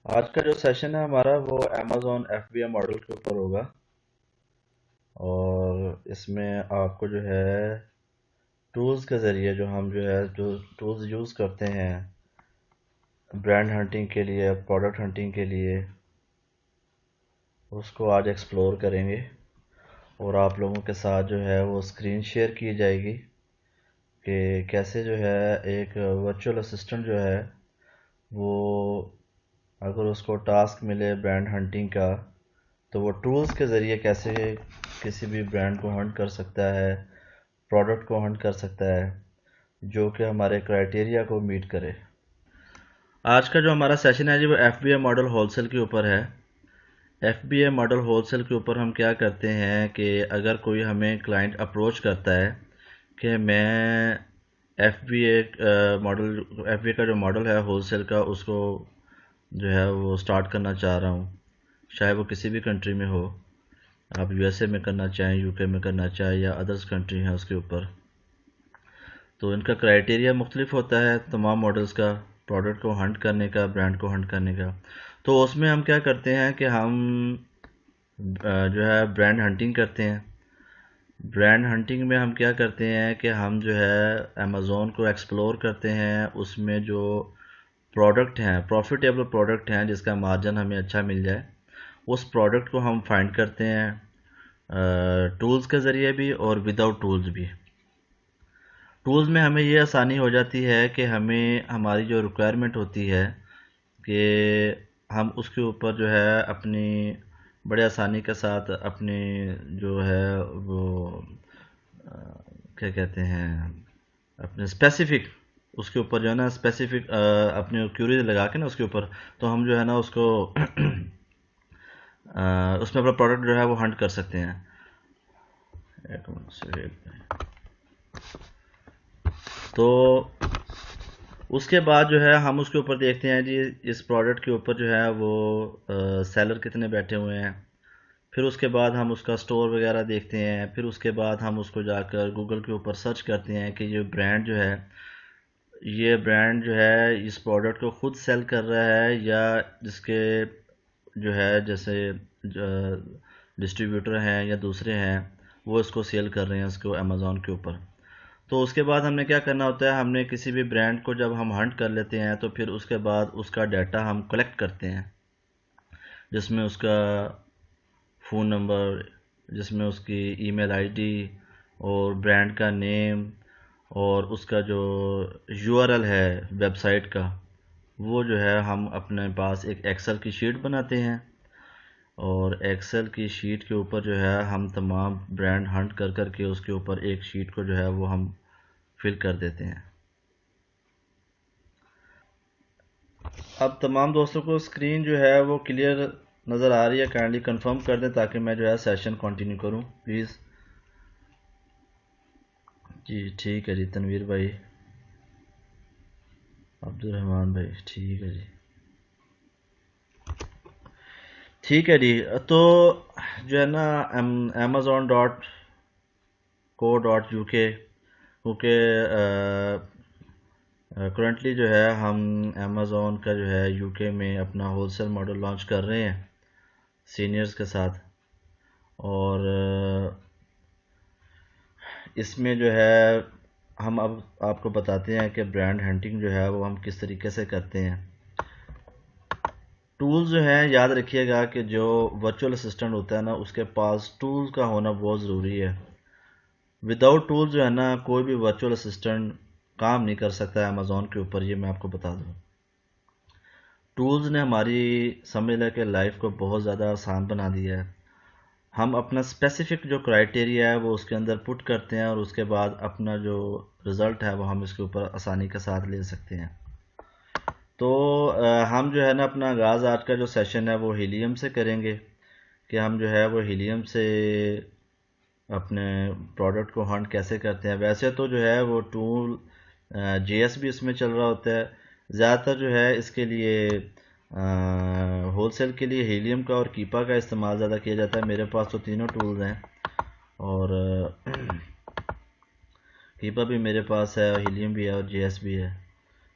आज का जो सेशन है हमारा वो अमेज़ॉन FBA मॉडल के ऊपर होगा। और इसमें आपको जो है टूल्स के ज़रिए जो टूल्स यूज़ करते हैं ब्रांड हंटिंग के लिए, प्रोडक्ट हंटिंग के लिए, उसको आज एक्सप्लोर करेंगे। और आप लोगों के साथ जो है वो स्क्रीन शेयर की जाएगी कि कैसे जो है एक वर्चुअल असिस्टेंट जो है वो, अगर उसको टास्क मिले ब्रांड हंटिंग का, तो वो टूल्स के ज़रिए कैसे किसी भी ब्रांड को हंट कर सकता है, प्रोडक्ट को हंट कर सकता है जो कि हमारे क्राइटेरिया को मीट करे। आज का जो हमारा सेशन है जी वो FBA मॉडल होलसेल के ऊपर है। FBA मॉडल होलसेल के ऊपर हम क्या करते हैं कि अगर कोई हमें क्लाइंट अप्रोच करता है कि मैं FBA का जो मॉडल है होलसेल का, उसको जो है वो स्टार्ट करना चाह रहा हूँ, चाहे वो किसी भी कंट्री में हो, आप USA में करना चाहें, UK में करना चाहें या अदर्स कंट्री हैं उसके ऊपर, तो इनका क्राइटेरिया मुख्तलिफ होता है तमाम मॉडल्स का, प्रोडक्ट को हंट करने का, ब्रांड को हंट करने का। तो उसमें हम क्या करते हैं कि हम जो है ब्रांड हंटिंग करते हैं। ब्रांड हंटिंग में हम क्या करते हैं कि हम जो है अमेज़ोन को एक्सप्लोर करते हैं, उसमें जो प्रोडक्ट हैं, प्रॉफिटेबल प्रोडक्ट हैं जिसका मार्जिन हमें अच्छा मिल जाए, उस प्रोडक्ट को हम फाइंड करते हैं टूल्स के ज़रिए भी और विदाउट टूल्स भी। टूल्स में हमें ये आसानी हो जाती है कि हमें हमारी जो रिक्वायरमेंट होती है कि हम उसके ऊपर जो है अपनी बड़े आसानी के साथ अपनी जो है वो क्या कहते हैं, अपने स्पेसिफिक उसके ऊपर जो है ना स्पेसिफिक अपनी क्यूरी लगा के ना उसके ऊपर, तो हम जो है ना उसको उसमें अपना प्रोडक्ट जो है वो हंट कर सकते हैं। एक मिनट से तो उसके बाद जो है हम उसके ऊपर देखते हैं जी इस प्रोडक्ट के ऊपर जो है वो सेलर कितने बैठे हुए हैं। फिर उसके बाद हम उसका स्टोर वगैरह देखते हैं। फिर उसके बाद हम उसको जाकर गूगल के ऊपर सर्च करते हैं कि ये ब्रांड जो है इस प्रोडक्ट को खुद सेल कर रहा है या जिसके जो है जैसे डिस्ट्रीब्यूटर हैं या दूसरे हैं वो इसको सेल कर रहे हैं इसको अमेज़ॉन के ऊपर। तो उसके बाद हमने क्या करना होता है, हमने किसी भी ब्रांड को जब हम हंट कर लेते हैं तो फिर उसके बाद उसका डाटा हम कलेक्ट करते हैं, जिसमें उसका फ़ोन नंबर, जिसमें उसकी ईमेल आईडी और ब्रांड का नेम और उसका जो यूआरएल है वेबसाइट का, वो जो है हम अपने पास एक एक्सेल की शीट बनाते हैं। और एक्सेल की शीट के ऊपर जो है हम तमाम ब्रांड हंट कर कर के उसके ऊपर एक शीट को जो है वो हम फिल कर देते हैं। अब तमाम दोस्तों को स्क्रीन जो है वो क्लियर नज़र आ रही है, काइंडली कंफर्म कर दें ताकि मैं जो है सेशन कंटिन्यू करूं प्लीज़। जी ठीक है जी, तनवीर भाई, अब्दुल रहमान भाई, ठीक है जी, ठीक है जी। तो जो है ना amazon.co.uk, क्योंकि करंटली जो है हम अमेज़ोन का जो है यूके में अपना होलसेल मॉडल लॉन्च कर रहे हैं सीनियर्स के साथ। और इसमें जो है हम अब आपको बताते हैं कि ब्रांड हंटिंग जो है वो हम किस तरीके से करते हैं। टूल्स जो है याद रखिएगा कि जो वर्चुअल असिस्टेंट होता है ना उसके पास टूल्स का होना बहुत ज़रूरी है। विदाउट टूल्स जो है ना कोई भी वर्चुअल असिस्टेंट काम नहीं कर सकता है अमेज़ॉन के ऊपर, ये मैं आपको बता दूँ। टूल्स ने हमारी समझ लें कि लाइफ को बहुत ज़्यादा आसान बना दिया है। हम अपना स्पेसिफिक जो क्राइटेरिया है वो उसके अंदर पुट करते हैं और उसके बाद अपना जो रिज़ल्ट है वो हम इसके ऊपर आसानी के साथ ले सकते हैं। तो हम जो है ना अपना आगाज़ आज का जो सेशन है वो हीलियम से करेंगे कि हम जो है वो हीलियम से अपने प्रोडक्ट को हंट कैसे करते हैं। वैसे तो जो है वो टूल JS भी इसमें चल रहा होता है। ज़्यादातर जो है इसके लिए होलसेल के लिए हीलियम का और कीपा का इस्तेमाल ज़्यादा किया जाता है। मेरे पास तो तीनों टूल्स हैं और कीपा भी मेरे पास है, हीलियम भी है और JS भी है।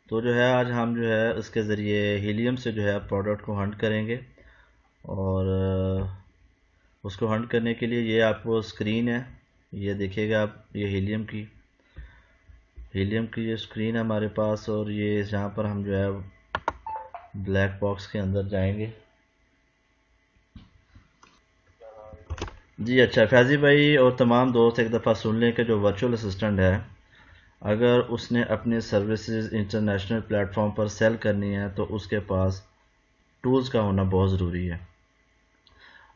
तो जो है आज हम जो है इसके ज़रिए हीलियम से जो है प्रोडक्ट को हंट करेंगे। और उसको हंट करने के लिए ये आपको स्क्रीन है, ये देखिएगा आप, ये हीलियम की ये स्क्रीन है हमारे पास। और ये यहाँ पर हम जो है ब्लैक बॉक्स के अंदर जाएंगे। जी अच्छा फैज़ी भाई और तमाम दोस्त एक दफ़ा सुन लें कि जो वर्चुअल असिस्टेंट है, अगर उसने अपनी सर्विसेज इंटरनेशनल प्लेटफॉर्म पर सेल करनी है तो उसके पास टूल्स का होना बहुत ज़रूरी है।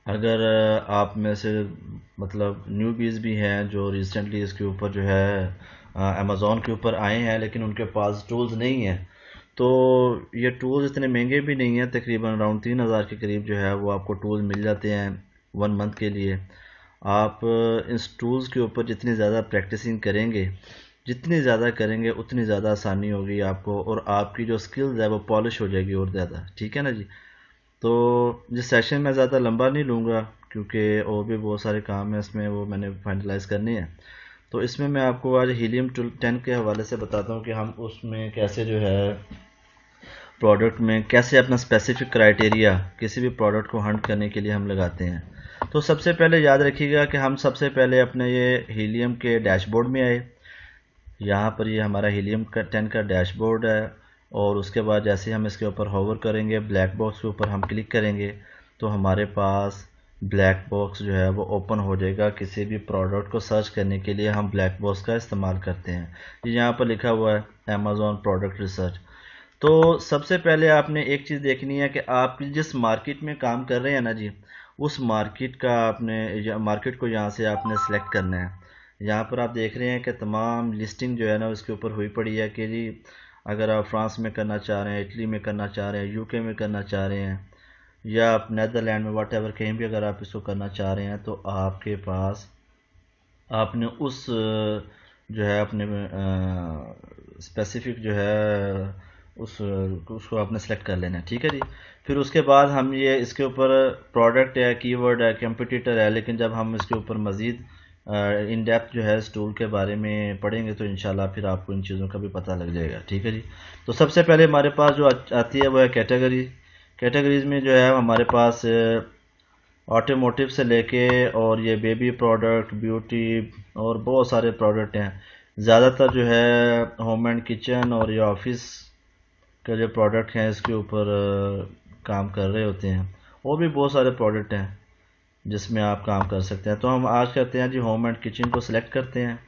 अगर आप में से मतलब न्यूबीज़ भी हैं जो रिसेंटली इसके ऊपर जो है अमेज़ॉन के ऊपर आए हैं, लेकिन उनके पास टूल्स नहीं हैं, तो ये टूल्स इतने महंगे भी नहीं हैं, तकरीबन अराउंड 3000 के करीब जो है वो आपको टूल्स मिल जाते हैं 1 मंथ के लिए। आप इस टूल्स के ऊपर जितनी ज़्यादा प्रैक्टिसिंग करेंगे, जितनी ज़्यादा करेंगे उतनी ज़्यादा आसानी होगी आपको, और आपकी जो स्किल्स है वो पॉलिश हो जाएगी और ज़्यादा। ठीक है ना जी। तो जिस सेशन में ज़्यादा लंबा नहीं लूँगा क्योंकि और भी बहुत सारे काम हैं इसमें, वो मैंने फाइनलाइज़ करनी है। तो इसमें मैं आपको आज हीलियम 10 के हवाले से बताता हूँ कि हम उसमें कैसे जो है प्रोडक्ट में कैसे अपना स्पेसिफिक क्राइटेरिया किसी भी प्रोडक्ट को हंट करने के लिए हम लगाते हैं। तो सबसे पहले याद रखिएगा कि हम सबसे पहले अपने ये हीलियम के डैशबोर्ड में आए। यहाँ पर ये हमारा हीलियम का 10 का डैशबोर्ड है, और उसके बाद जैसे हम इसके ऊपर होवर करेंगे, ब्लैक बॉक्स के ऊपर हम क्लिक करेंगे, तो हमारे पास ब्लैक बॉक्स जो है वो ओपन हो जाएगा। किसी भी प्रोडक्ट को सर्च करने के लिए हम ब्लैक बॉक्स का इस्तेमाल करते हैं। ये यहाँ पर लिखा हुआ है अमेज़ॉन प्रोडक्ट रिसर्च। तो सबसे पहले आपने एक चीज़ देखनी है कि आप जिस मार्केट में काम कर रहे हैं ना जी, उस मार्केट का आपने मार्केट को यहाँ से आपने सेलेक्ट करना है। यहाँ पर आप देख रहे हैं कि तमाम लिस्टिंग जो है ना उसके ऊपर हुई पड़ी है कि जी अगर आप फ्रांस में करना चाह रहे हैं, इटली में करना चाह रहे हैं, यूके में करना चाह रहे हैं, या आप नेदरलैंड में वाट एवर कहीं भी अगर आप इसको करना चाह रहे हैं, तो आपके पास आपने उस जो है अपने स्पेसिफिक जो है उसको आपने सेलेक्ट कर लेना है। ठीक है जी। फिर उसके बाद हम ये इसके ऊपर प्रोडक्ट है, कीवर्ड है, कंपटीटर है, लेकिन जब हम इसके ऊपर मज़ीद इन डेप्थ जो है इस टूल के बारे में पढ़ेंगे तो इंशाल्लाह फिर आपको इन चीज़ों का भी पता लग जाएगा। ठीक है जी। तो सबसे पहले हमारे पास जो आती है वो है कैटेगरी। कैटेगरीज में जो है हमारे पास ऑटोमोटिव से लेके और ये बेबी प्रोडक्ट, ब्यूटी और बहुत सारे प्रोडक्ट हैं। ज़्यादातर जो है होम एंड किचन और ये ऑफिस के जो प्रोडक्ट हैं इसके ऊपर काम कर रहे होते हैं। और भी बहुत सारे प्रोडक्ट हैं जिसमें आप काम कर सकते हैं। तो हम आज करते हैं जी होम एंड किचन को सिलेक्ट करते हैं।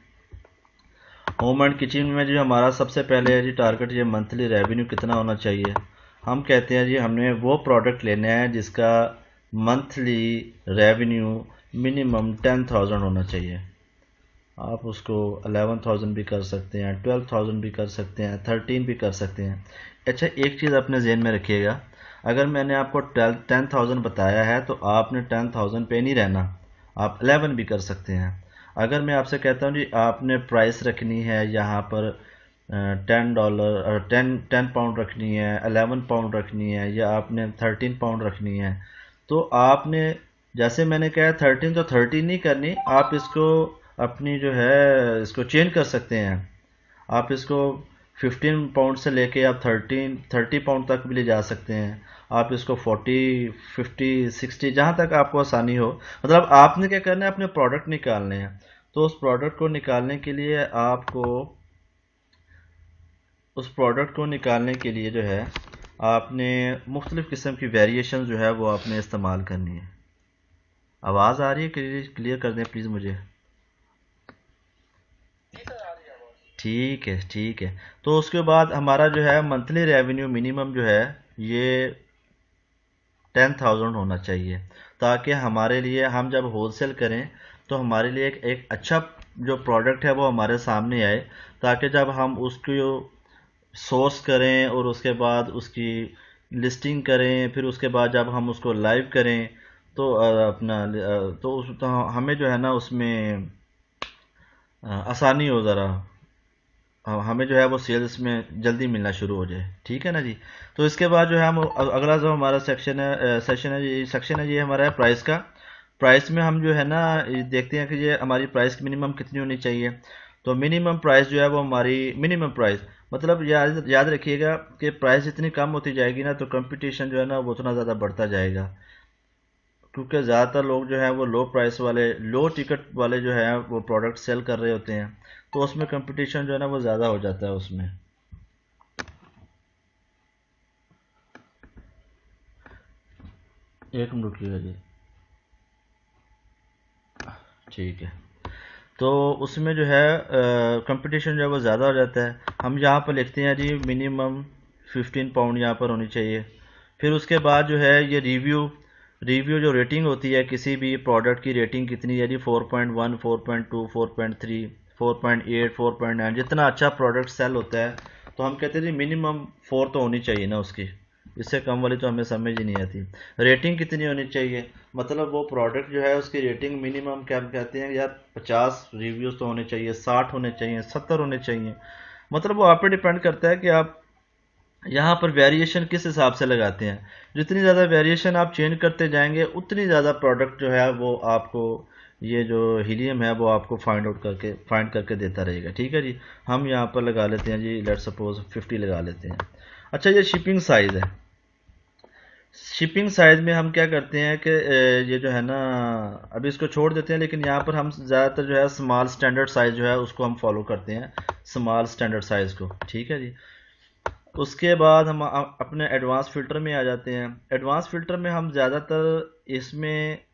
होम एंड किचन में जो हमारा सबसे पहले है जी टारगेट, ये मंथली रेवेन्यू कितना होना चाहिए। हम कहते हैं जी हमने वो प्रोडक्ट लेना है जिसका मंथली रेवेन्यू मिनिमम 10,000 होना चाहिए। आप उसको 11,000 भी कर सकते हैं, 12,000 भी कर सकते हैं, 13 भी कर सकते हैं। अच्छा एक चीज़ अपने जहन में रखिएगा, अगर मैंने आपको 10,000 बताया है तो आपने 10,000 पे नहीं रहना, आप 11 भी कर सकते हैं। अगर मैं आपसे कहता हूँ जी आपने प्राइस रखनी है यहाँ पर $10, 10 पाउंड रखनी है, 11 पाउंड रखनी है, या आपने 13 पाउंड रखनी है, तो आपने जैसे मैंने कहा 13 तो 13 नहीं करनी, आप इसको अपनी जो है इसको चेंज कर सकते हैं। आप इसको 15 पाउंड से लेके आप 30 पाउंड तक भी ले जा सकते हैं। आप इसको 40, 50, 60 जहाँ तक आपको आसानी हो, मतलब आपने क्या करना है अपने प्रोडक्ट निकालने हैं। तो उस प्रोडक्ट को निकालने के लिए जो है आपने मुख्तलिफ़ किस्म की वेरिएशन जो है वो आपने इस्तेमाल करनी है। आवाज़ आ रही है? क्लियर कर दें प्लीज़ मुझे। ठीक है ठीक है। तो उसके बाद हमारा जो है मंथली रेवेन्यू मिनिमम जो है ये 10,000 होना चाहिए, ताकि हमारे लिए हम जब होलसेल करें तो हमारे लिए एक अच्छा जो प्रोडक्ट है वो हमारे सामने आए, ताकि जब हम उसको सोर्स करें और उसके बाद उसकी लिस्टिंग करें, फिर उसके बाद जब हम उसको लाइव करें तो तो हमें जो है ना उसमें आसानी हो ज़रा, हमें जो है वो सेल्स में जल्दी मिलना शुरू हो जाए। ठीक है ना जी। तो इसके बाद जो है हम अगला जो हमारा सेक्शन है ये हमारा है प्राइस का। प्राइस में हम जो है ना ये देखते हैं कि ये हमारी प्राइस मिनिमम कितनी होनी चाहिए। तो मिनिमम प्राइस जो है वो हमारी मिनिमम प्राइस मतलब याद याद रखिएगा कि प्राइस जितनी कम होती जाएगी ना, तो कंपटीशन जो है ना वो उतना ज़्यादा बढ़ता जाएगा, क्योंकि ज़्यादातर लोग जो है वो लो प्राइस वाले, लो टिकट वाले जो है वो प्रोडक्ट सेल कर रहे होते हैं, तो उसमें कंपटीशन जो है ना वो ज़्यादा हो जाता है उसमें। एक मिनट रुकिएगा जी। ठीक है। तो उसमें जो है कंपटीशन जो है वो ज़्यादा हो जाता है। हम यहाँ पर लिखते हैं जी मिनिमम 15 पाउंड यहाँ पर होनी चाहिए। फिर उसके बाद जो है ये रिव्यू, रिव्यू जो रेटिंग होती है किसी भी प्रोडक्ट की, रेटिंग कितनी है जी 4.1, 4.2, 4.3, 4.8, 4.9, जितना अच्छा प्रोडक्ट सेल होता है तो हम कहते हैं जी मिनिमम 4 तो होनी चाहिए ना उसकी, इससे कम वाली तो हमें समझ ही नहीं आती। रेटिंग कितनी होनी चाहिए, मतलब वो प्रोडक्ट जो है उसकी रेटिंग मिनिमम क्या कहते हैं यार, 50 रिव्यूज़ तो होने चाहिए, 60 होने चाहिए, 70 होने चाहिए। मतलब वो आप पे डिपेंड करता है कि आप यहाँ पर वेरिएशन किस हिसाब से लगाते हैं। जितनी ज़्यादा वेरिएशन आप चेंज करते जाएंगे उतनी ज़्यादा प्रोडक्ट जो है वो आपको, ये जो हीलियम है वो आपको फाइंड करके देता रहेगा। ठीक है जी। हम यहाँ पर लगा लेते हैं जी, लेट सपोज 50 लगा लेते हैं। अच्छा, ये शिपिंग साइज़ है। शिपिंग साइज में हम क्या करते हैं कि ये जो है ना, अभी इसको छोड़ देते हैं, लेकिन यहाँ पर हम ज़्यादातर जो है स्मॉल स्टैंडर्ड साइज जो है उसको हम फॉलो करते हैं, स्मॉल स्टैंडर्ड साइज को। ठीक है जी। उसके बाद हम अपने एडवांस फ़िल्टर में आ जाते हैं। एडवांस फ़िल्टर में हम ज़्यादातर इसमें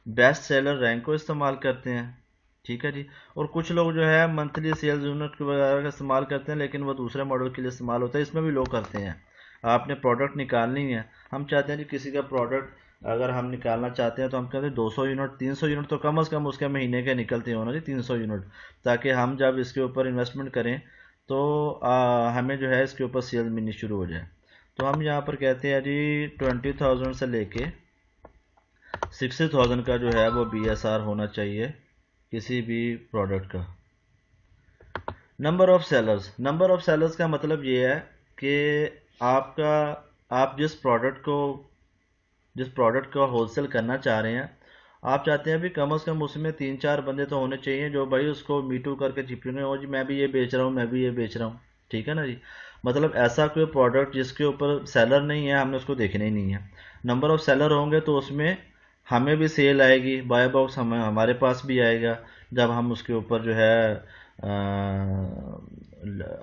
बेस्ट सेलर रैंक को इस्तेमाल करते हैं। ठीक है जी। और कुछ लोग जो है मंथली सेल्स यूनिट वगैरह का इस्तेमाल करते हैं, लेकिन वो दूसरे मॉडल के लिए इस्तेमाल होता है, इसमें भी लोग करते हैं। आपने प्रोडक्ट निकालनी है, हम चाहते हैं कि किसी का प्रोडक्ट अगर हम निकालना चाहते हैं तो हम कहते हैं 200 यूनिट, 300 यूनिट तो कम से कम उसके महीने के निकलते हो ना जी, 300 यूनिट, ताकि हम जब इसके ऊपर इन्वेस्टमेंट करें तो हमें जो है इसके ऊपर सेल मिलनी शुरू हो जाए। तो हम यहाँ पर कहते हैं जी 20,000 से लेके 60,000 का जो है वो BSR होना चाहिए किसी भी प्रोडक्ट का। नंबर ऑफ सेलर्स का मतलब ये है कि आपका, आप जिस प्रोडक्ट को होलसेल करना चाह रहे हैं, आप चाहते हैं भी कम से कम उसमें 3-4 बंदे तो होने चाहिए जो भाई उसको मीटू करके चिपकेंगे, हो जी मैं भी ये बेच रहा हूँ, मैं भी ये बेच रहा हूँ। ठीक है ना जी। मतलब ऐसा कोई प्रोडक्ट जिसके ऊपर सेलर नहीं है, हमने उसको देखना ही नहीं है। नंबर ऑफ सेलर होंगे तो उसमें हमें भी सेल आएगी, बाय बॉक्स हमारे पास भी आएगा, जब हम उसके ऊपर जो है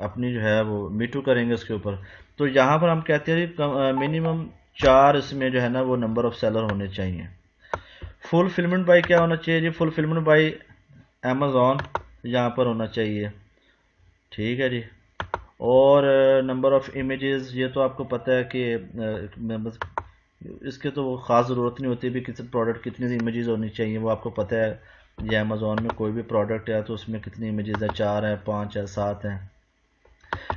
अपनी जो है वो मीटू करेंगे उसके ऊपर। तो यहाँ पर हम कहते हैं मिनिमम 4 इसमें जो है ना वो नंबर ऑफ सेलर होने चाहिए। फुलफिलमेंट बाई क्या होना चाहिए जी, फुलफिलमेंट बाई अमेज़ॉन यहाँ पर होना चाहिए। ठीक है जी। और नंबर ऑफ़ इमेजेस, ये तो आपको पता है कि बस इसके तो ख़ास ज़रूरत नहीं होती भी किसी प्रोडक्ट कितनी इमेजेस होनी चाहिए, वो आपको पता है। ये अमेज़ॉन में कोई भी प्रोडक्ट है तो उसमें कितनी इमेजेस है, 4 है, 5 है, 7 है।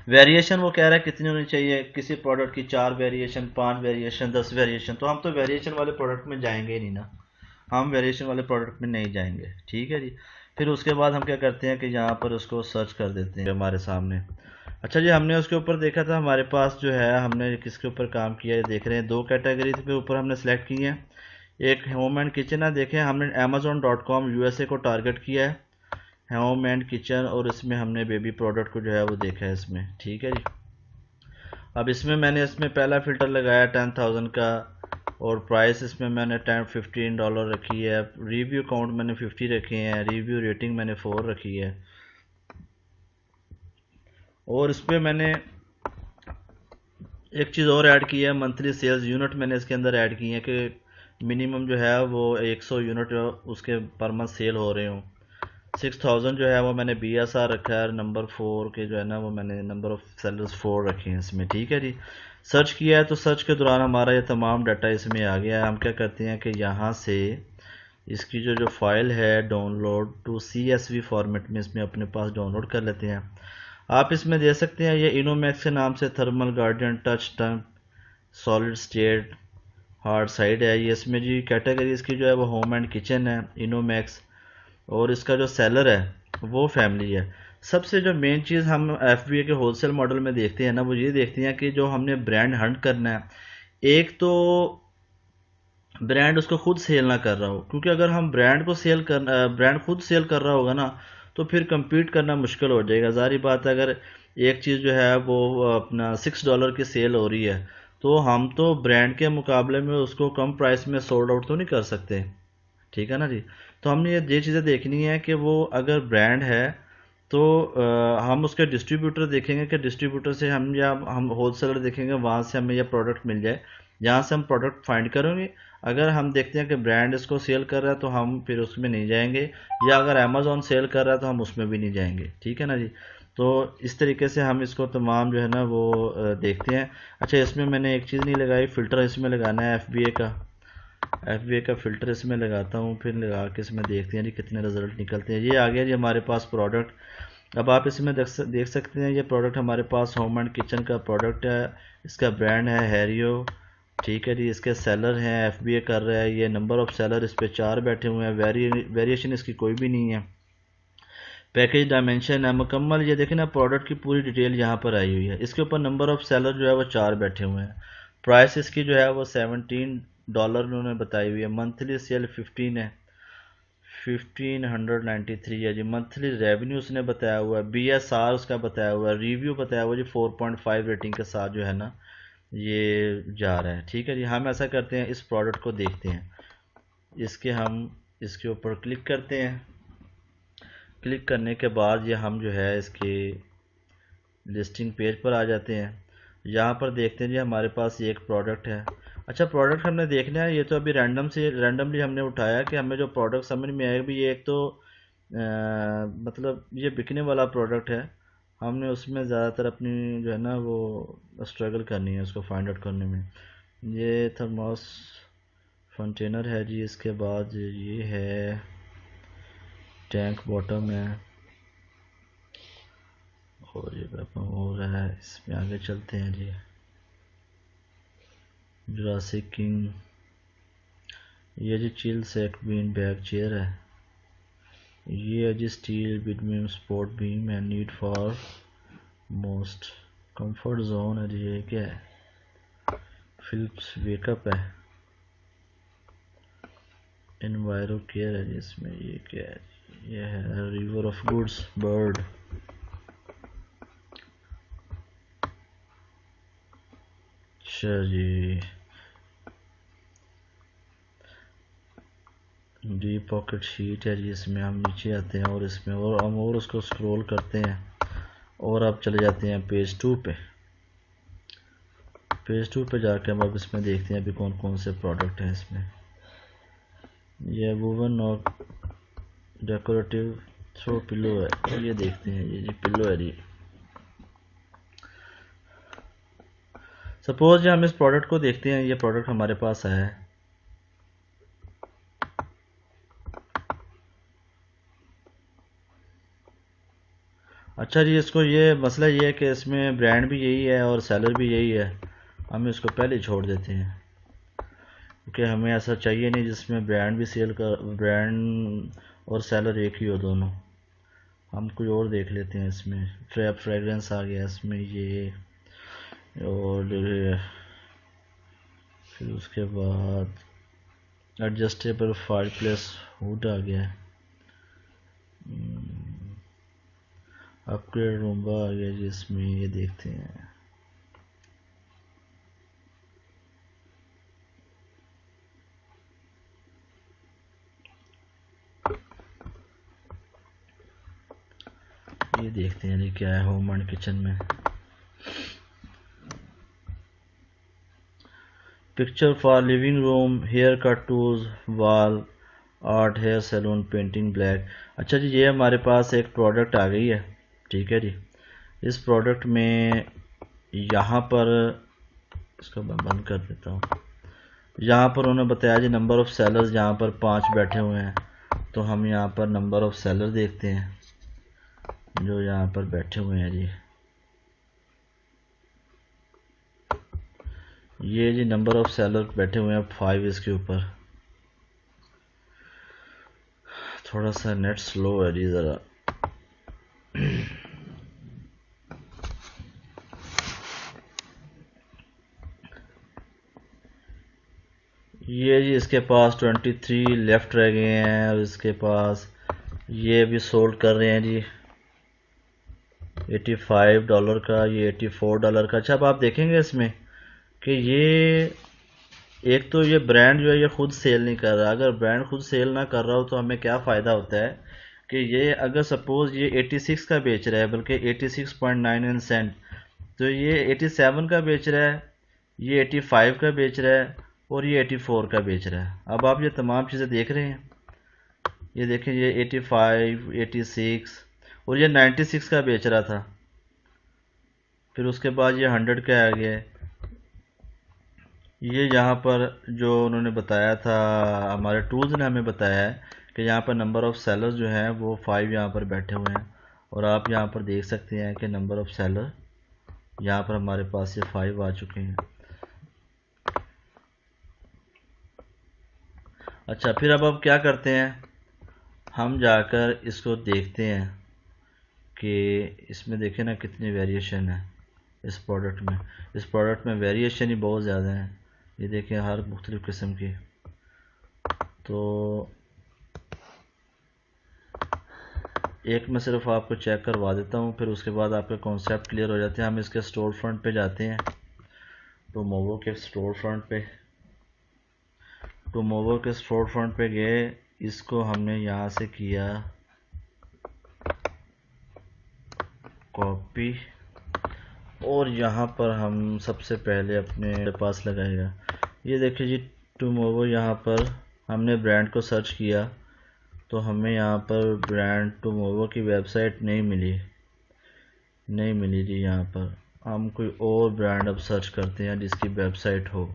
वेरिएशन वो कह रहा है कितनी होनी चाहिए, किसी प्रोडक्ट की 4 वेरिएशन, 5 वेरिएशन, 10 वेरिएशन, तो हम तो वेरिएशन वाले प्रोडक्ट में जाएंगे ही नहीं ना, हम वेरिएशन वाले प्रोडक्ट में नहीं जाएंगे। ठीक है जी। फिर उसके बाद हम क्या करते हैं कि यहाँ पर उसको सर्च कर देते हैं हमारे सामने। अच्छा जी, हमने उसके ऊपर देखा था, हमारे पास जो है हमने किसके ऊपर काम किया है देख रहे हैं, 2 कैटेगरी पे ऊपर हमने सेलेक्ट की है। एक होम एंड किचन है, देखें हमने Amazon.com USA को टारगेट किया है, होम एंड किचन, और इसमें हमने बेबी प्रोडक्ट को जो है वो देखा है इसमें। ठीक है जी। अब इसमें पहला फ़िल्टर लगाया 10,000 का, और प्राइस इसमें मैंने $15 रखी है। रिव्यू काउंट मैंने 50 रखे हैं, रिव्यू रेटिंग मैंने 4 रखी है। और इस पर मैंने एक चीज़ और ऐड की है, मंथली सेल्स यूनिट मैंने इसके अंदर ऐड की है कि मिनिमम जो है वो 100 यूनिट उसके पर मंथ सेल हो रहे हों। 6,000 जो है वो मैंने BSR रखा है, नंबर 4 के जो है ना वो मैंने नंबर ऑफ सेलर्स 4 रखे हैं इसमें। ठीक है जी। सर्च किया है तो सर्च के दौरान हमारा ये तमाम डाटा इसमें आ गया है। हम क्या करते हैं कि यहाँ से इसकी जो फाइल है डाउनलोड टू CSV फॉर्मेट में इसमें अपने पास डाउनलोड कर लेते हैं। आप इसमें दे सकते हैं ये इनोमैक्स के नाम से, थर्मल गार्डियन टच टंग सॉलिड स्टेट हार्ड साइड है। ये इसमें जी कैटेगरी इसकी जो है वो होम एंड किचन है, इनोमैक्स, और इसका जो सेलर है वो फैमिली है। सबसे जो मेन चीज़ हम FBA के होलसेल मॉडल में देखते हैं ना, वो ये देखते हैं कि जो हमने ब्रांड हंट करना है, एक तो ब्रांड उसको खुद सेल ना कर रहा हो, क्योंकि अगर हम ब्रांड खुद सेल कर रहा होगा ना तो फिर compete करना मुश्किल हो जाएगा। ज़ाहिर बात है, अगर एक चीज़ जो है वो अपना $6 की सेल हो रही है, तो हम तो ब्रांड के मुकाबले में उसको कम प्राइस में सोल्ड आउट तो नहीं कर सकते, ठीक है ना जी। तो हमने ये चीज़ें देखनी है कि वो अगर ब्रांड है तो हम उसके डिस्ट्रीब्यूटर देखेंगे कि डिस्ट्रीब्यूटर से हम, या हम होलसेलर देखेंगे वहाँ से हमें यह प्रोडक्ट मिल जाए, जहाँ से हम प्रोडक्ट फाइंड करेंगे। अगर हम देखते हैं कि ब्रांड इसको सेल कर रहा है तो हम फिर उसमें नहीं जाएंगे, या अगर अमेज़ॉन सेल कर रहा है तो हम उसमें भी नहीं जाएंगे, ठीक है ना जी। तो इस तरीके से हम इसको तमाम जो है ना वो देखते हैं। अच्छा, इसमें मैंने एक चीज़ नहीं लगाई, फ़िल्टर इसमें लगाना है FBA का फ़िल्टर इसमें लगाता हूँ, फिर लगा के इसमें देखते हैं जी कितने रिज़ल्ट निकलते हैं। ये आ गया जी हमारे पास प्रोडक्ट। अब आप इसमें देख सकते हैं, ये प्रोडक्ट हमारे पास होम एंड किचन का प्रोडक्ट है, इसका ब्रांड है हैरियो, ठीक है जी। इसके सेलर हैं, FBA कर रहा है, ये नंबर ऑफ़ सेलर इस पर 4 बैठे हुए हैं, वेरिएशन इसकी कोई भी नहीं है। पैकेज डायमेंशन है मुकम्मल, ये देखें ना प्रोडक्ट की पूरी डिटेल यहाँ पर आई हुई है। इसके ऊपर नंबर ऑफ़ सेलर जो है वो 4 बैठे हुए हैं। प्राइस इसकी जो है वो $17 उन्होंने बताई हुई है। मंथली सेल 15 है, 1593 है जी। मंथली रेवेन्यू उसने बताया हुआ है, BSR उसका बताया हुआ है, रिव्यू बताया हुआ है जी 4.5 रेटिंग के साथ जो है ना ये जा रहा है, ठीक है जी। हम ऐसा करते हैं, इस प्रोडक्ट को देखते हैं, हम इसके ऊपर क्लिक करते हैं। क्लिक करने के बाद ये हम जो है इसके लिस्टिंग पेज पर आ जाते हैं। यहाँ पर देखते हैं जी हमारे पास ये एक प्रोडक्ट है। अच्छा, प्रोडक्ट हमने देखना है, ये तो अभी रैंडमली हमने उठाया कि हमें जो प्रोडक्ट समझ में आएगा भी, ये एक तो मतलब ये बिकने वाला प्रोडक्ट है, हमने उसमें ज़्यादातर अपनी जो है ना वो स्ट्रगल करनी है उसको फाइंड आउट करने में। ये थर्मोस कंटेनर है जी, इसके बाद ये है टैंक बॉटम है, और ये वेपन हो रहा है। इसमें आगे चलते हैं जी, जुरासिक किंग, ये जी chill sack bean bag chair है, ये है जी steel between sport beam and need for most comfort zone है जी। ये क्या है, फिलिप्स वेकअप है, एनवायरो केयर है जी। इसमें ये क्या है, ये है रिवर ऑफ गुड्स बर्ड, अच्छा जी। डी पॉकेट शीट है जी, इसमें हम नीचे आते हैं और इसमें और हम और उसको स्क्रॉल करते हैं और अब चले जाते हैं पेज 2 पे। पेज 2 पे जाके हम अब इसमें देखते हैं अभी कौन कौन से प्रोडक्ट हैं इसमें। ये वुवन और डेकोरेटिव थ्रो पिलो है, ये देखते हैं, ये जी पिलो है जी। सपोज हम इस प्रोडक्ट को देखते हैं, ये प्रोडक्ट हमारे पास आया है। अच्छा जी, इसको ये मसला ये है कि इसमें ब्रांड भी यही है और सेलर भी यही है, हम इसको पहले छोड़ देते हैं क्योंकि हमें ऐसा चाहिए नहीं जिसमें ब्रांड भी सेल कर, ब्रांड और सेलर एक ही हो दोनों। हम कोई और देख लेते हैं। इसमें फ्रेगरेंस आ गया इसमें ये, और फिर उसके बाद एडजस्टेबल फायरप्लेस हुड आ गया, अपग्रेड रूम्बा आ गया जी इसमें। ये देखते हैं, ये देखते हैं जी क्या है होम एंड किचन में। Picture for living room, haircut tools, wall art, hair salon, painting black. अच्छा जी, ये हमारे पास एक प्रोडक्ट आ गई है, ठीक है जी। इस प्रोडक्ट में यहाँ पर, इसको मैं बंद कर देता हूँ। यहाँ पर उन्होंने बताया जी नंबर ऑफ़ सेलर्स यहाँ पर 5 बैठे हुए हैं, तो हम यहाँ पर नंबर ऑफ़ सेलर देखते हैं जो यहाँ पर बैठे हुए हैं जी। ये जी नंबर ऑफ़ सेलर बैठे हुए हैं 5 इसके ऊपर। थोड़ा सा नेट स्लो है जी ज़रा। ये जी इसके पास 23 लेफ़्ट रह गए हैं, और इसके पास ये भी सोल्ड कर रहे हैं जी। $85 का, ये $84 का। अच्छा, अब आप देखेंगे इसमें कि ये एक तो ये ब्रांड जो है ये खुद सेल नहीं कर रहा। अगर ब्रांड खुद सेल ना कर रहा हो तो हमें क्या फ़ायदा होता है कि ये अगर सपोज़ ये 86 का बेच रहा है, बल्कि 86.99 सेंट, तो ये 87 का बेच रहा है, ये 85 का बेच रहा है, और ये 84 का बेच रहा है। अब आप ये तमाम चीज़ें देख रहे हैं, ये देखें, ये 85, 86, और ये 96 का बेच रहा था, फिर उसके बाद ये 100 का आ गया है। ये यहाँ पर जो उन्होंने बताया था, हमारे टूल्स ने हमें बताया है कि यहाँ पर नंबर ऑफ़ सेलर्स जो हैं वो 5 यहाँ पर बैठे हुए हैं, और आप यहाँ पर देख सकते हैं कि नंबर ऑफ़ सेलर यहाँ पर हमारे पास ये 5 आ चुके हैं। अच्छा, फिर अब क्या करते हैं, हम जाकर इसको देखते हैं कि इसमें देखें ना कितनी वेरिएशन है इस प्रोडक्ट में। इस प्रोडक्ट में वेरिएशन ही बहुत ज़्यादा है, ये देखें हर मुख्तलिफ़ किस्म की। तो एक मैं सिर्फ आपको चेक करवा देता हूँ, फिर उसके बाद आपके कॉन्सेप्ट क्लियर हो जाते हैं। हम इसके स्टोर फ्रंट पे जाते हैं, टूमोवो के स्टोर फ्रंट पे। टूमोवो के स्टोर फ्रंट पे गए, इसको हमने यहाँ से किया कॉपी, और यहाँ पर हम सबसे पहले अपने पास लगाएगा। ये देखिए जी, टूमोवो, यहाँ पर हमने ब्रांड को सर्च किया तो हमें यहाँ पर ब्रांड टूमोवो की वेबसाइट नहीं मिली जी। यहाँ पर हम कोई और ब्रांड अब सर्च करते हैं जिसकी वेबसाइट हो,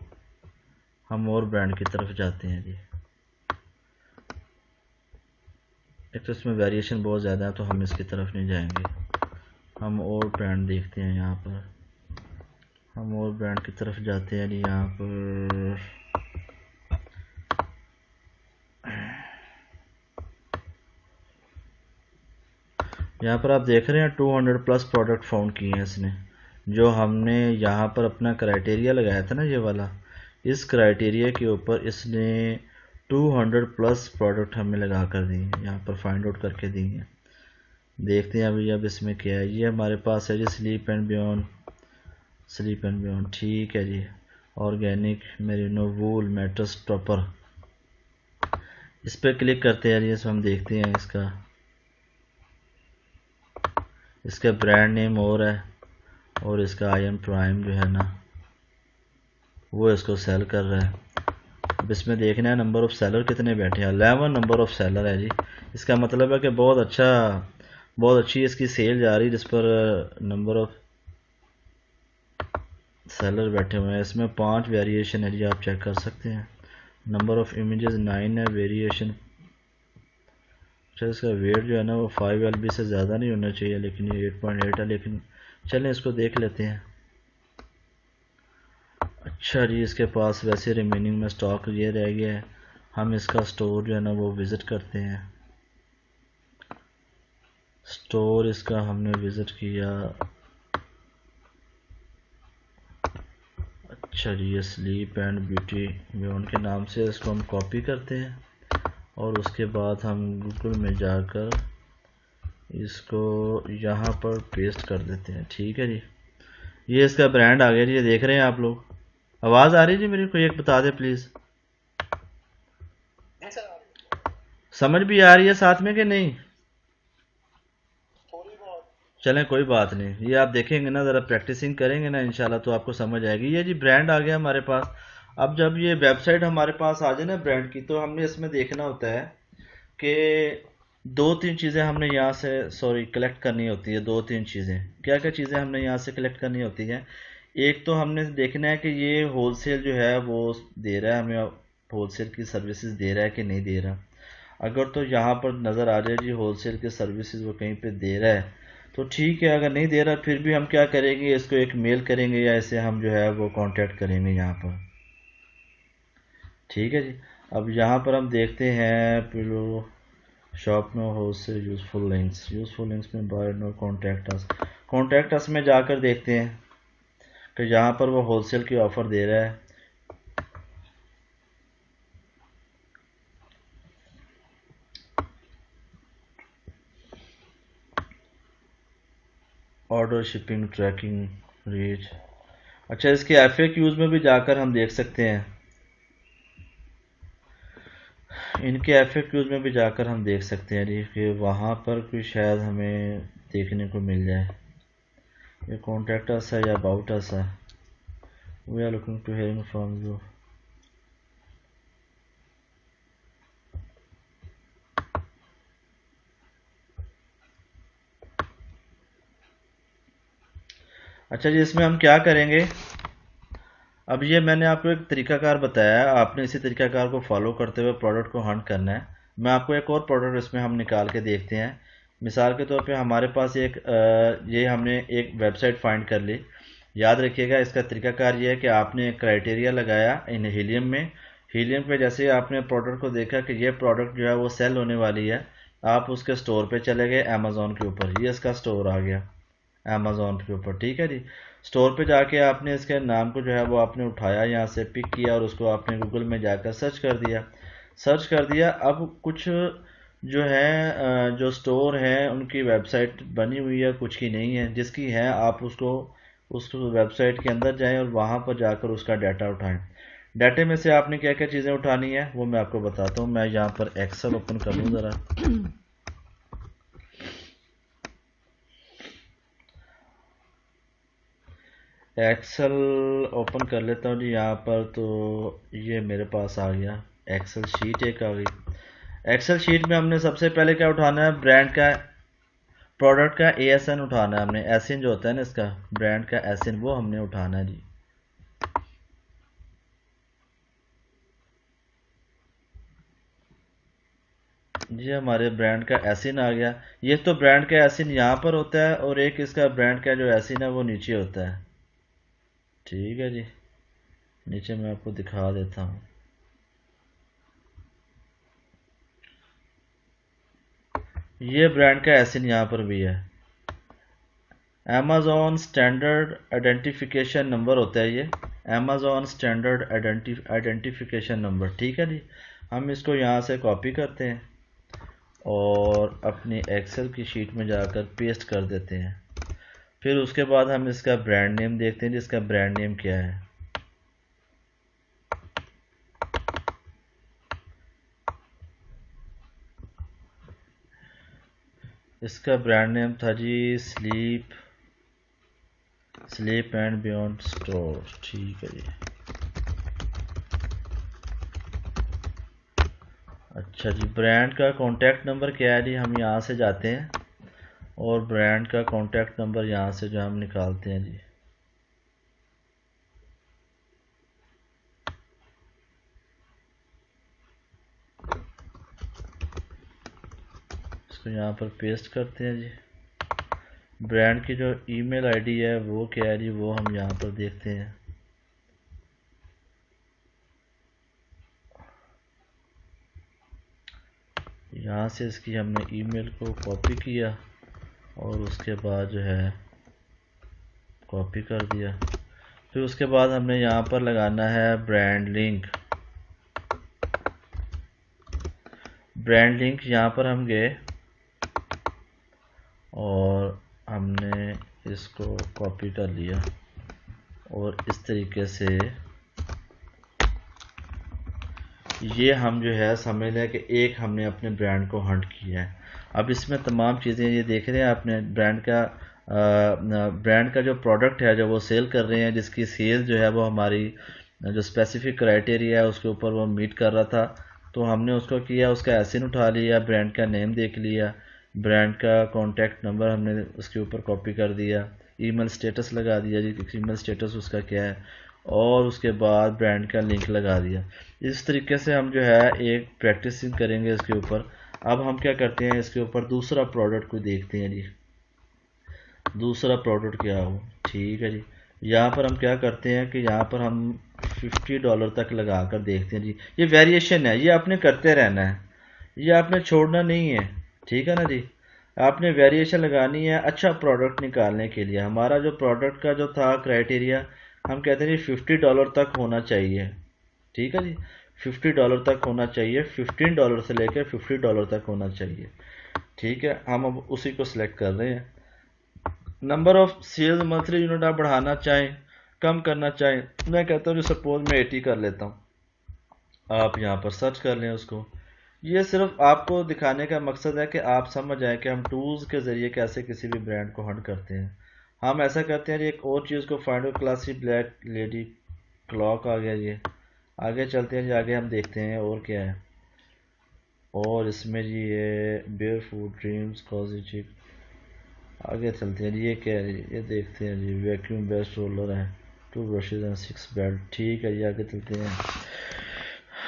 हम और ब्रांड की तरफ जाते हैं जी। एक तो इसमें वेरिएशन बहुत ज़्यादा है तो हम इसकी तरफ नहीं जाएंगे, हम और ब्रांड देखते हैं। यहाँ पर हम और ब्रांड की तरफ जाते हैं जी। यहाँ पर आप देख रहे हैं 200 प्लस प्रोडक्ट फाउंड किए हैं इसने। जो हमने यहाँ पर अपना क्राइटेरिया लगाया था ना, ये वाला, इस क्राइटेरिया के ऊपर इसने 200 प्लस प्रोडक्ट हमें लगा कर दिए, यहाँ पर फाइंड आउट करके दिए। देखते हैं अभी अब इसमें क्या है। ये हमारे पास है जी स्लीप एंड बियॉन्ड, ठीक है जी। Organic merino wool mattress topper, इस पर क्लिक करते हैं जी। इसमें हम देखते हैं इसका ब्रांड नेम और है, और इसका IM प्राइम जो है ना वो इसको सेल कर रहा है। अब इसमें देखना है नंबर ऑफ़ सेलर कितने बैठे हैं। 11 नंबर ऑफ़ सेलर है जी। इसका मतलब है कि बहुत अच्छी इसकी सेल जा रही है, जिस पर नंबर ऑफ़ सेलर बैठे हुए हैं। इसमें 5 वेरिएशन है जी, आप चेक कर सकते हैं। नंबर ऑफ़ इमेजेस 9 है, वेरिएशन। अच्छा, इसका वेट जो है ना वो 5 LB से ज़्यादा नहीं होना चाहिए, लेकिन ये 8.8 है। लेकिन चलें इसको देख लेते हैं। अच्छा जी, इसके पास वैसे रिमेनिंग में स्टॉक ये रह गया है। हम इसका स्टोर जो है ना वो विज़िट करते हैं। स्टोर इसका हमने विज़िट किया। अच्छा जी, ये स्लीप एंड ब्यूटी बियॉन्ड के नाम से इसको हम कॉपी करते हैं, और उसके बाद हम गूगल में जाकर इसको यहाँ पर पेस्ट कर देते हैं। ठीक है जी, ये इसका ब्रांड आ गया जी। ये देख रहे हैं आप लोग। आवाज़ आ रही है जी मेरे को? एक बता दे प्लीज़। समझ भी आ रही है साथ में कि नहीं? चलें, कोई बात नहीं। ये आप देखेंगे ना, ज़रा प्रैक्टिसिंग करेंगे ना इंशाल्लाह तो आपको समझ आएगी। ये जी ब्रांड आ गया हमारे पास। अब जब ये वेबसाइट हमारे पास आ जाए ना ब्रांड की, तो हमने इसमें देखना होता है कि 2-3 चीज़ें हमने यहाँ से कलेक्ट करनी होती है। 2-3 चीज़ें, क्या क्या चीज़ें हमने यहाँ से कलेक्ट करनी होती हैं। एक तो हमने देखना है कि ये होलसेल जो है वो दे रहा है हमें, होलसेल की सर्विसेज दे रहा है कि नहीं दे रहा। अगर तो यहाँ पर नज़र आ जाए जी होलसेल की सर्विसेज वो कहीं पे दे रहा है तो ठीक है। अगर नहीं दे रहा फिर भी हम क्या करेंगे, इसको एक मेल करेंगे या इसे हम जो है वो कांटेक्ट करेंगे यहाँ पर। ठीक है जी। अब यहाँ पर हम देखते हैं pillow shop no wholesale useful links में बाय नो कॉन्टैक्ट अस में जाकर देखते हैं कि यहाँ पर वो होलसेल की ऑफ़र दे रहा है। Order, shipping, tracking, reach. अच्छा, इसके FAQs में भी जाकर हम देख सकते हैं, इनके FAQs में भी जाकर हम देख सकते हैं जी कि वहाँ पर कोई शायद हमें देखने को मिल जाए। ये कॉन्टैक्ट अस है या अबाउट अस है। We are looking to hearing from you. अच्छा जी, इसमें हम क्या करेंगे, अब ये मैंने आपको एक तरीकाकार बताया है, आपने इसी तरीकाकार को फॉलो करते हुए प्रोडक्ट को हंट करना है। मैं आपको एक और प्रोडक्ट इसमें हम निकाल के देखते हैं। मिसाल के तौर पे हमारे पास एक ये हमने एक वेबसाइट फाइंड कर ली। याद रखिएगा, इसका तरीकाकार ये है कि आपने एक क्राइटेरिया लगाया इन हीलियम में। हीलियम पे जैसे ही आपने प्रोडक्ट को देखा कि ये प्रोडक्ट जो है वो सेल होने वाली है, आप उसके स्टोर पे चले गए अमेज़ॉन के ऊपर। ये इसका स्टोर आ गया अमेज़ॉन के ऊपर, ठीक है जी। स्टोर पे जाके आपने इसके नाम को जो है वो आपने उठाया, यहाँ से पिक किया और उसको आपने गूगल में जाकर सर्च कर दिया। अब कुछ जो है जो स्टोर हैं उनकी वेबसाइट बनी हुई है, कुछ की नहीं है। जिसकी है आप उसको उस वेबसाइट के अंदर जाएं और वहाँ पर जाकर उसका डाटा उठाएं। डाटे में से आपने क्या क्या चीज़ें उठानी है वो मैं आपको बताता हूँ। मैं यहाँ पर एक्सेल ओपन कर लूँ ज़रा। एक्सेल ओपन कर लेता हूँ जी यहाँ पर। तो ये मेरे पास आ गया, एक्सेल शीट एक आ गई। एक्सेल शीट में हमने सबसे पहले क्या उठाना है, ब्रांड का, प्रोडक्ट का ASN उठाना है हमने। एसिन जो होता है ना इसका, ब्रांड का एसिन, वो हमने उठाना है जी। जी हमारे ब्रांड का एसिन आ गया। ये तो ब्रांड का एसिन यहाँ पर होता है और एक इसका ब्रांड का जो एसिन है वो नीचे होता है, ठीक है जी। नीचे मैं आपको दिखा देता हूँ। ये ब्रांड का एसिन यहाँ पर भी है। Amazon स्टैंडर्ड आइडेंटिफिकेशन नंबर होता है ये, Amazon स्टैंडर्ड आइडेंटिफिकेशन नंबर, ठीक है जी। हम इसको यहाँ से कॉपी करते हैं और अपनी एक्सेल की शीट में जाकर पेस्ट कर देते हैं। फिर उसके बाद हम इसका ब्रांड नेम देखते हैं जिसका ब्रांड नेम क्या है। इसका ब्रांड नेम था जी स्लीप एंड बियॉन्ड स्टोर, ठीक है जी। अच्छा जी, ब्रांड का कॉन्टैक्ट नंबर क्या है जी, हम यहाँ से जाते हैं और ब्रांड का कॉन्टैक्ट नंबर यहाँ से जो हम निकालते हैं जी। इसको यहाँ पर पेस्ट करते हैं जी। ब्रांड की जो ईमेल आईडी है वो क्या है जी, वो हम यहाँ पर देखते हैं। यहाँ से इसकी हमने ईमेल को कॉपी किया और उसके बाद जो है कॉपी कर दिया। फिर उसके बाद हमने यहाँ पर लगाना है ब्रांड लिंक। ब्रांड लिंक यहाँ पर हम गए और हमने इसको कॉपी कर लिया और इस तरीके से ये हम जो है समझ लें कि एक हमने अपने ब्रांड को हंट किया है। अब इसमें तमाम चीज़ें ये देख रहे हैं आपने, ब्रांड का जो प्रोडक्ट है जो वो सेल कर रहे हैं, जिसकी सेल जो है वो हमारी जो स्पेसिफिक क्राइटेरिया है उसके ऊपर वो मीट कर रहा था। तो हमने उसको किया, उसका एसिन उठा लिया, ब्रांड का नेम देख लिया, ब्रांड का कॉन्टैक्ट नंबर हमने उसके ऊपर कॉपी कर दिया, ईमेल स्टेटस लगा दिया जी, ईमेल स्टेटस उसका क्या है, और उसके बाद ब्रांड का लिंक लगा दिया। इस तरीके से हम जो है एक प्रैक्टिसिंग करेंगे इसके ऊपर। अब हम क्या करते हैं, इसके ऊपर दूसरा प्रोडक्ट को देखते हैं जी। दूसरा प्रोडक्ट क्या हो, ठीक है जी। यहाँ पर हम क्या करते हैं कि यहाँ पर हम $50 तक लगा कर देखते हैं जी। ये वेरिएशन है, ये आपने करते रहना है, ये आपने छोड़ना नहीं है, ठीक है ना जी। आपने वेरिएशन लगानी है अच्छा प्रोडक्ट निकालने के लिए। हमारा जो प्रोडक्ट का जो था क्राइटेरिया, हम कहते हैं जी $50 तक होना चाहिए, ठीक है जी। $50 तक होना चाहिए, $15 से लेकर $50 तक होना चाहिए, ठीक है। हम अब उसी को सिलेक्ट कर रहे हैं। Number of sales monthly unit आप बढ़ाना चाहें, कम करना चाहें, मैं कहता हूँ सपोज मैं 80 कर लेता हूँ, आप यहाँ पर सर्च कर लें उसको। ये सिर्फ आपको दिखाने का मकसद है कि आप समझ आए कि हम टूल्स के ज़रिए कैसे किसी भी ब्रांड को हंट करते हैं। हम ऐसा करते हैं जी, एक और चीज़ को find out, classic black lady clock आ गया। ये आगे चलते हैं जी, आगे हम देखते हैं और क्या है। और इसमें जी ये बेयर फूड ड्रीम्स कॉजिचिक, आगे चलते हैं जी, ये क्या है, ये देखते हैं जी, वैक्यूम बेस्ट रोलर है, 2 ब्रशेज एंड 6 बेल्ट। ठीक है जी, आगे चलते हैं।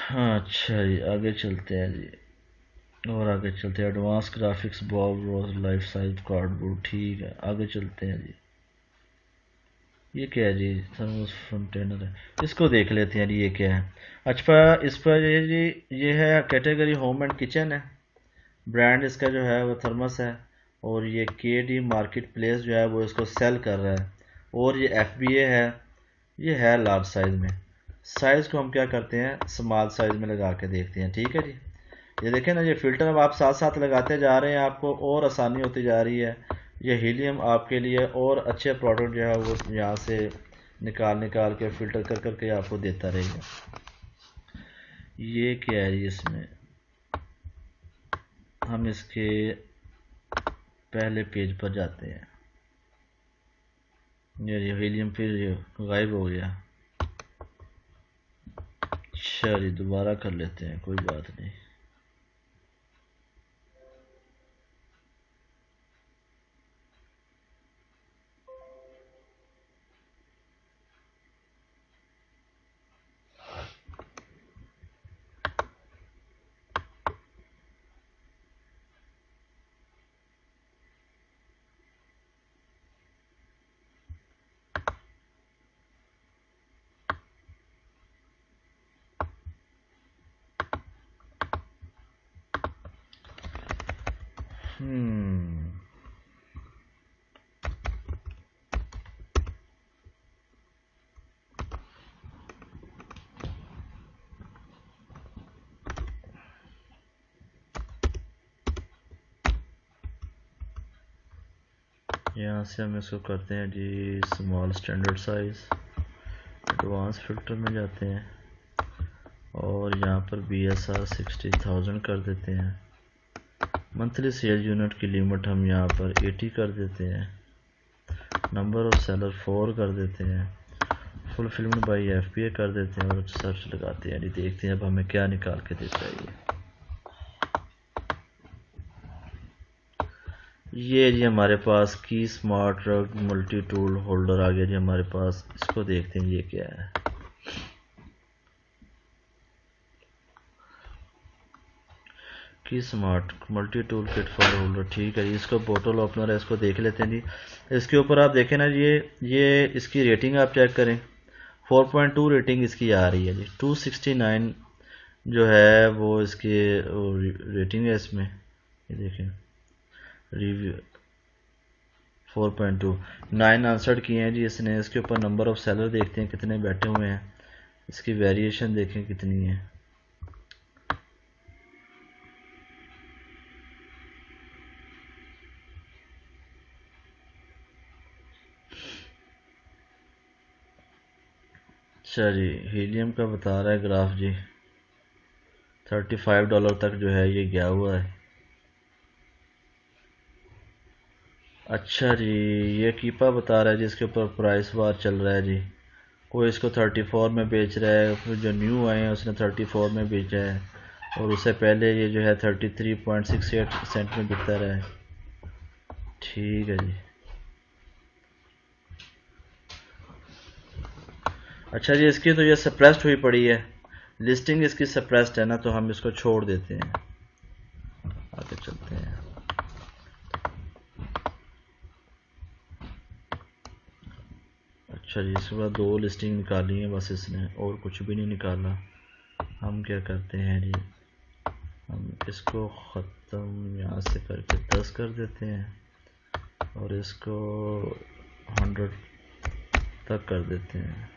हाँ अच्छा जी, आगे चलते हैं जी, और आगे चलते हैं। एडवांस ग्राफिक्स बॉब रोज लाइफ साइज कार्डबोर्ड। ठीक है, आगे चलते हैं जी। ये क्या है जी, थर्मोस कंटेनर है, इसको देख लेते हैं जी, ये क्या है। अच्छा, इस पर ये जी, ये है कैटेगरी होम एंड किचन है, ब्रांड इसका जो है वो थर्मस है, और ये के डी मार्केट प्लेस जो है वो इसको सेल कर रहा है, और ये एफ बी ए है, ये है लार्ज साइज़ में। साइज़ को हम क्या करते हैं, स्मॉल साइज़ में लगा के देखते हैं। ठीक है जी, ये देखें ना, ये फ़िल्टर अब आप साथ साथ लगाते जा रहे हैं, आपको और आसानी होती जा रही है। ये हीलियम आपके लिए और अच्छे प्रोडक्ट जो है वो यहाँ से निकाल निकाल के फ़िल्टर कर करके आपको देता रहेगा। ये क्या है, इसमें हम इसके पहले पेज पर जाते हैं। ये हीलियम फिर ये गायब हो गया। चलिए दोबारा कर लेते हैं, कोई बात नहीं। हम्म यहाँ से हम इसको करते हैं जी small standard size, advance filter में जाते हैं, और यहाँ पर बी एस आर 60,000 कर देते हैं। मंथली सेल यूनिट की लिमिट हम यहाँ पर 80 कर देते हैं। नंबर ऑफ सेलर 4 कर देते हैं। Fulfilment by F P A कर देते हैं, और सर्च लगाते हैं जी, देखते हैं अब हमें क्या निकाल के देता है ये जी हमारे पास की स्मार्ट मल्टी टूल होल्डर आ गया जी हमारे पास। इसको देखते हैं ये क्या है। की smart multi tool kit for holder. ठीक है जी, इसको बोटल ओपनर है, इसको देख लेते हैं जी। इसके ऊपर आप देखें ना, ये इसकी रेटिंग आप चेक करें, 4.2 रेटिंग इसकी आ रही है जी। 269 जो है वो इसकी रेटिंग है इसमें, ये देखें रिव्यू 4.2। 9 आंसर किए हैं जी इसने। इसके ऊपर नंबर ऑफ सेलर देखते हैं कितने बैठे हुए हैं, इसकी वेरिएशन देखें कितनी है। अच्छा जी, हीलियम का बता रहा है ग्राफ जी, $35 तक जो है ये गया हुआ है। अच्छा जी, ये कीपा बता रहा है जी, इसके ऊपर प्राइस वार चल रहा है जी। कोई इसको 34 में बेच रहा है, फिर जो न्यू आए हैं उसने 34 में बेचा है, और उससे पहले ये जो है 33.68 सेंट में बिकता रहा है। ठीक है जी। अच्छा जी, इसकी तो ये सप्रेस्ड हुई पड़ी है, लिस्टिंग इसकी सप्रेस्ड है ना, तो हम इसको छोड़ देते हैं, आगे चलते हैं। अच्छा जी, इसके बाद 2 लिस्टिंग निकाली है बस इसने, और कुछ भी नहीं निकाला। हम क्या करते हैं जी, हम इसको ख़त्म यहाँ से करके 10 कर देते हैं, और इसको 100 तक कर देते हैं,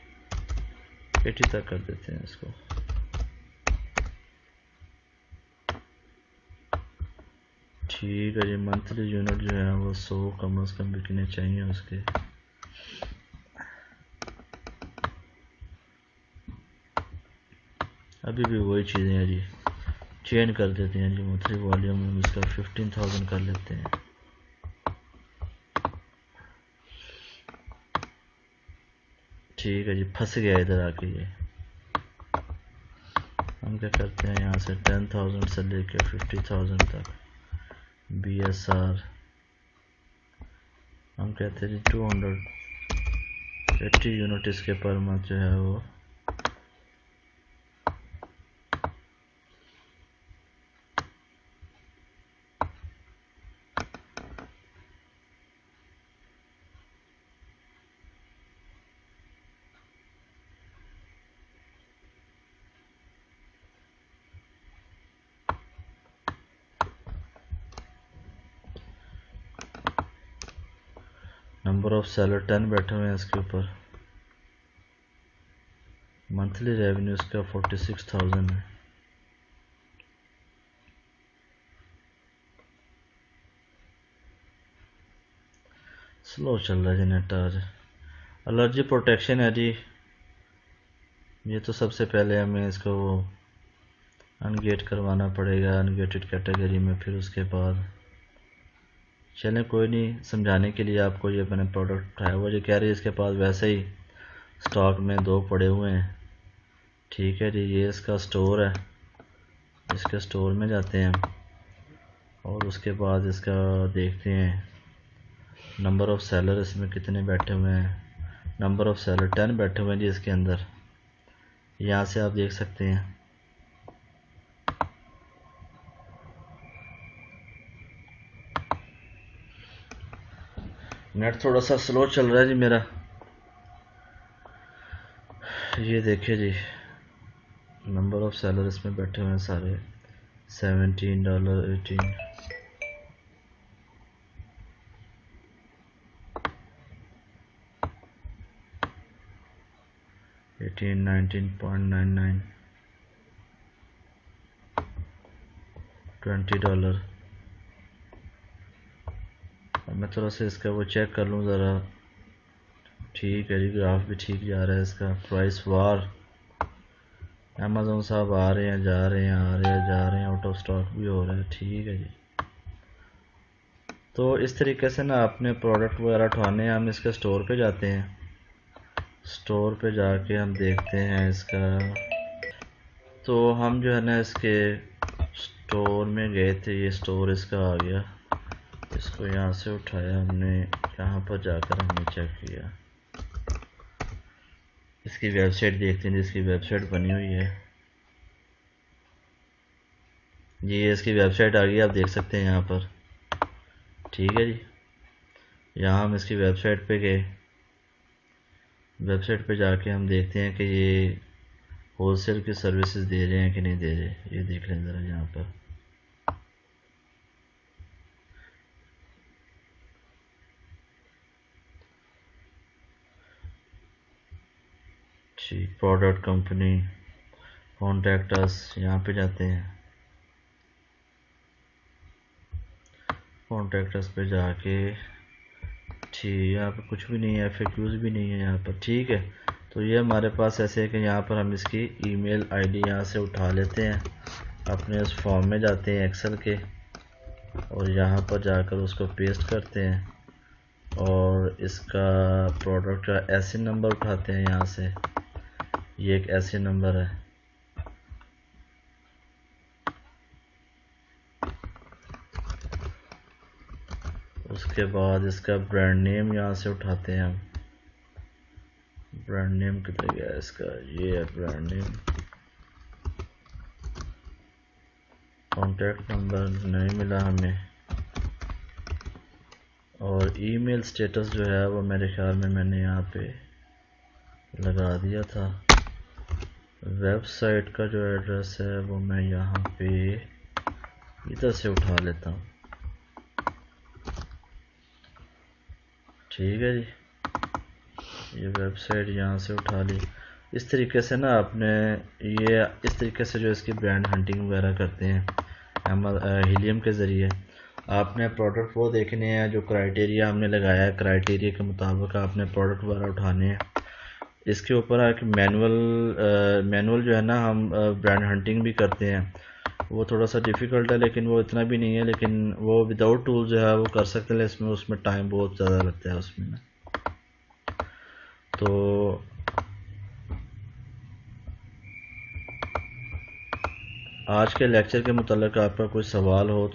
80 तक कर देते हैं इसको। ठीक है जी। मंथली यूनिट जो है वो 100 कम से कम बिकने चाहिए उसके। अभी भी वही चीज़ें हैं जी, चेंज कर देते हैं जी। मंथली वॉल्यूम हम इसका 15,000 कर लेते हैं। ठीक है जी, फंस गया इधर आके ये। हम क्या करते हैं, यहाँ से 10,000 से लेके 50,000 तक BSR हम कहते हैं जी 280 यूनिट इसके पर मंथ जो है वो नंबर ऑफ सेलर 10 बैठे हुए हैं इसके ऊपर। मंथली रेवेन्यू इसका 46,000 है। स्लो चल रहा है जी नेट आज। एलर्जी प्रोटेक्शन है जी, ये तो सबसे पहले हमें इसको अनगेट करवाना पड़ेगा अनगेटेड कैटेगरी में, फिर उसके बाद चलें कोई नहीं, समझाने के लिए आपको ये मैंने प्रोडक्ट उठाया हुआ। जो कह रही है इसके पास वैसे ही स्टॉक में 2 पड़े हुए हैं। ठीक है जी, ये इसका स्टोर है, इसके स्टोर में जाते हैं और उसके बाद इसका देखते हैं नंबर ऑफ़ सेलर इसमें कितने बैठे हुए हैं। नंबर ऑफ़ सेलर 10 बैठे हुए हैं जी इसके अंदर, यहाँ से आप देख सकते हैं। नेट थोड़ा सा स्लो चल रहा है जी मेरा। ये देखिए जी, नंबर ऑफ़ सेलर इसमें बैठे हुए हैं सारे $17, 18, 19.99, $20। अब मैं थोड़ा सा इसका वो चेक कर लूँ ज़रा। ठीक है जी, ग्राफ भी ठीक जा रहा है इसका। प्राइस वार अमेज़न साहब आ रहे हैं जा रहे हैं, आ रहे हैं जा रहे हैं, आउट ऑफ स्टॉक भी हो रहा है। ठीक है जी, तो इस तरीके से ना अपने प्रोडक्ट वगैरह उठाने हैं। हम इसके स्टोर पे जाते हैं, स्टोर पे जाके हम देखते हैं इसका। तो हम जो है ना इसके स्टोर में गए थे, ये स्टोर इसका आ गया। इसको यहाँ से उठाया हमने, यहाँ पर जाकर हमने चेक किया। इसकी वेबसाइट देखते हैं, इसकी वेबसाइट बनी हुई है। ये इसकी वेबसाइट आ गई, आप देख सकते हैं यहाँ पर। ठीक है जी, यहाँ हम इसकी वेबसाइट पे गए। वेबसाइट पे जाके हम देखते हैं कि ये होलसेल की सर्विसेज दे रहे हैं कि नहीं दे रहे। ये देख लें ज़रा यहाँ पर। ठीक, प्रोडक्ट कंपनी कॉन्टैक्ट अस, यहाँ पे जाते हैं। कॉन्टैक्ट अस पे जाके ठीक, यहाँ पर कुछ भी नहीं है, FAQs भी नहीं है यहाँ पर। ठीक है, तो ये हमारे पास ऐसे है कि यहाँ पर हम इसकी ईमेल आईडी यहाँ से उठा लेते हैं, अपने उस फॉर्म में जाते हैं एक्सेल के और यहाँ पर जाकर उसको पेस्ट करते हैं और इसका प्रोडक्ट का SN नंबर उठाते हैं यहाँ से। ये एक SN नंबर है। उसके बाद इसका ब्रांड नेम यहाँ से उठाते हैं हम। ब्रांड नेम किधर गया इसका, ये है ब्रांड नेम। कॉन्टैक्ट नंबर नहीं मिला हमें, और ईमेल स्टेटस जो है वो मेरे ख्याल में मैंने यहाँ पे लगा दिया था। वेबसाइट का जो एड्रेस है वो मैं यहाँ पे इधर से उठा लेता हूँ। ठीक है जी, ये वेबसाइट यहाँ से उठा ली। इस तरीके से ना आपने ये इस तरीके से जो इसकी ब्रांड हंटिंग वगैरह करते हैं हीलियम के ज़रिए। आपने प्रोडक्ट वो देखने हैं जो क्राइटेरिया हमने लगाया है, क्राइटेरिया के मुताबिक आपने प्रोडक्ट वगैरह उठाने हैं। इसके ऊपर एक मैनुअल जो है ना, हम ब्रांड हंटिंग भी करते हैं, वो थोड़ा सा डिफ़िकल्ट है लेकिन वो इतना भी नहीं है, लेकिन वो विदाउट टूल जो है वो कर सकते हैं, इसमें उसमें टाइम बहुत ज़्यादा लगता है उसमें ना। तो आज के लेक्चर के मुताल्लिक़ आपका कोई सवाल हो